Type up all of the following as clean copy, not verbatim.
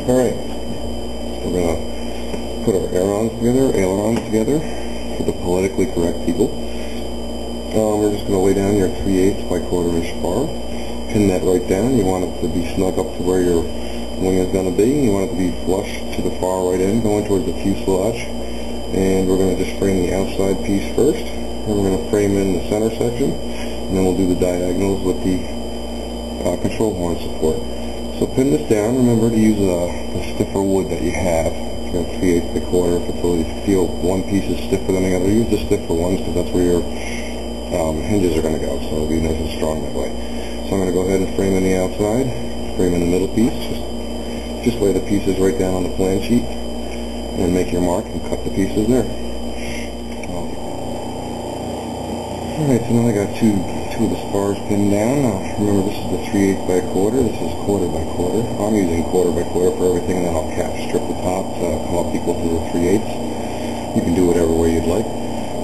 Alright, we're going to put our ailerons together for the politically correct people. We're just going to lay down your 3/8 by 1/4 inch bar. Pin that right down. You want it to be snug up to where your wing is going to be. You want it to be flush to the far right end, going towards the fuselage. And we're going to just frame the outside piece first. Then we're going to frame in the center section. And then we'll do the diagonals with the control horn support. So pin this down. Remember to use the stiffer wood that you have. If you have 3/8 by 1/4, if you feel one piece is stiffer than the other, use the stiffer ones because that's where your hinges are going to go. So it'll be nice and strong that way. So I'm going to go ahead and frame in the outside, frame in the middle piece. Just lay the pieces right down on the plan sheet, and make your mark and cut the pieces there. Alright, so now I got two of the spars pinned down. Remember, this is the 3/8 by 1/4. This is 1/4 by 1/4. I'm using 1/4 by 1/4 for everything, and then I'll cap strip the top to come up equal to the 3/8. You can do whatever way you'd like.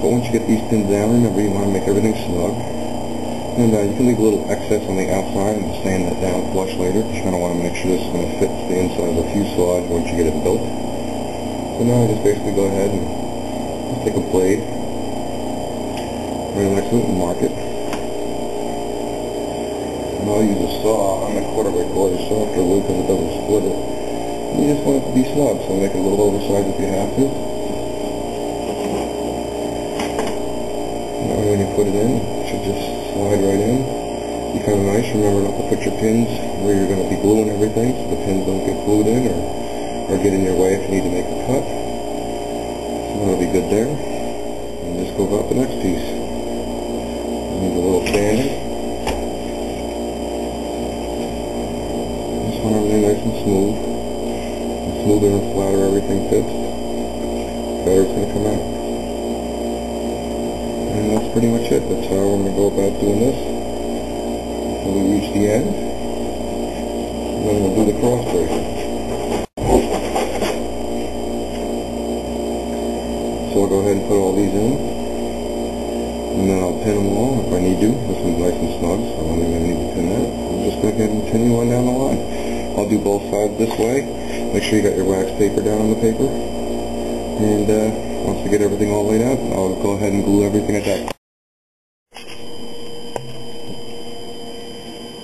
But once you get these pinned down, remember you want to make everything snug. And you can leave a little excess on the outside and sand that down flush later. You kind of want to make sure this is going to fit the inside of the fuselage once you get it built. So now I just basically go ahead and just take a blade right next to it and mark it. And I'll use a saw on the 1/4 by 1/4 saw for wood because it doesn't split it. And you just want it to be snug, so make it a little oversized if you have to. Now when you put it in, it should just slide right in. Be kind of nice. Remember not to put your pins where you're going to be gluing everything, so the pins don't get glued in or get in your way if you need to make a cut. So that'll be good there. And just go about the next piece. Need a little sanding. Just want everything nice and smooth. The smoother and flatter everything fits, the better it's going to come out. And that's pretty much it. That's how I'm going to go about doing this until we reach the end. And then we'll do the cross bracing. So I'll go ahead and put all these in. And then I'll pin them all if I need to. This one's nice and snug, so I don't even need to pin that. I'm just going to go ahead and continue on down the line. I'll do both sides this way. Make sure you got your wax paper down on the paper. And once I get everything all laid out, I'll go ahead and glue everything at that.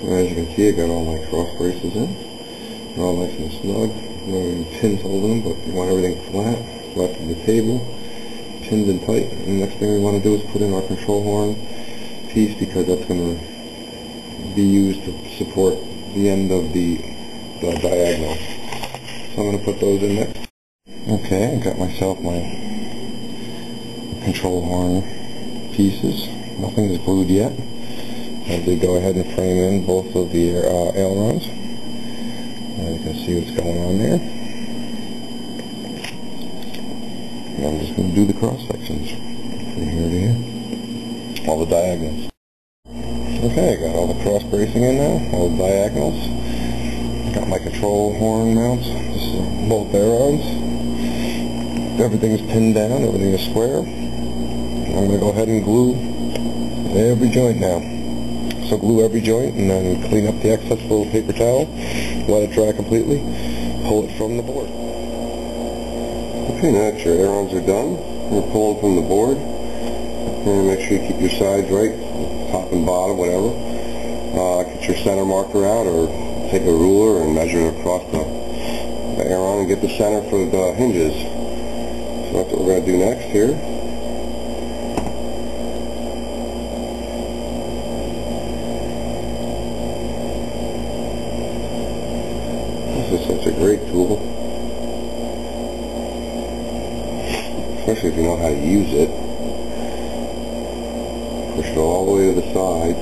As you can see, I got all my cross braces in. They're all nice and snug. No pins holding them, but you want everything flat to the table. Pinned and tight. And the next thing we want to do is put in our control horn piece because that's going to be used to support the end of the diagonal. So I'm going to put those in next. Okay, I got myself my control horn pieces. Nothing is glued yet. I did go ahead and frame in both of the ailerons. And you can see what's going on there. And I'm just going to do the cross sections from here to here. All the diagonals. Okay, I got all the cross bracing in now, all the diagonals. I got my control horn mounts. This is both ailerons. Everything is pinned down, everything is square. I'm going to go ahead and glue every joint now. So glue every joint and then clean up the excess with a little paper towel. Let it dry completely. Pull it from the board. Okay, now that your ailerons are done, you're pulling from the board. And make sure you keep your sides right, top and bottom, whatever. Get your center marker out or take a ruler and measure it across the aileron and get the center for the hinges. So that's what we're going to do next here. This is such a great tool. Especially if you know how to use it. Push it all the way to the sides.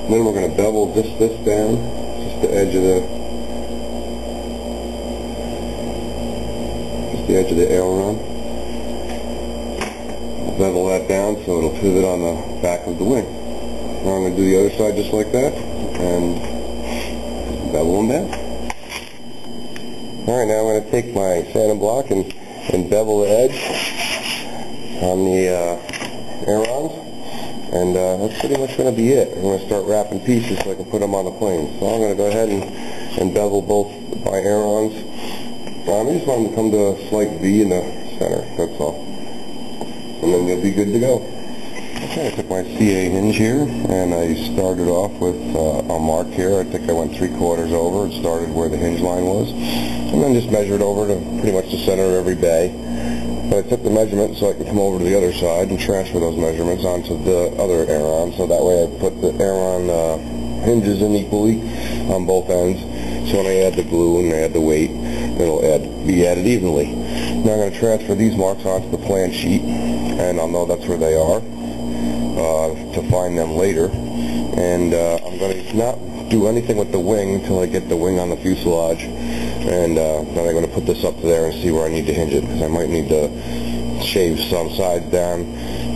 Then we're going to bevel this down, just the edge of the aileron. We'll bevel that down so it'll pivot on the back of the wing. Now I'm going to do the other side just like that, and bevel them down. Alright, now I'm going to take my sanding block and bevel the edge on the ailerons, and that's pretty much going to be it. I'm going to start wrapping pieces so I can put them on the plane. So I'm going to go ahead and bevel both my ailerons. I just want them to come to a slight V in the center, that's all. And then you'll be good to go. Okay, I took my CA hinge here, and I started off with a mark here. I think I went 3/4 over and started where the hinge line was. And then just measured over to pretty much the center of every bay. But I took the measurement so I can come over to the other side and transfer those measurements onto the other aileron. So that way I put the aileron hinges in equally on both ends. So when I add the glue and I add the weight, it'll be added evenly. Now I'm going to transfer these marks onto the plan sheet, and I'll know that's where they are to find them later. And I'm going to not do anything with the wing until I get the wing on the fuselage, and then I'm going to put this up to there and see where I need to hinge it, because I might need to shave some sides down.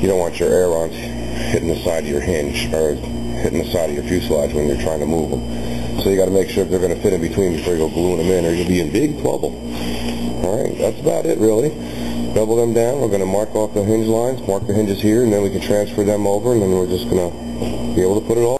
You don't want your ailerons hitting the side of your hinge or hitting the side of your fuselage when you're trying to move them. So you got to make sure they're going to fit in between before you go gluing them in, or you'll be in big trouble. Alright, that's about it really. Bevel them down. We're going to mark off the hinge lines, mark the hinges here, and then we can transfer them over, and then we're just going to be able to put it all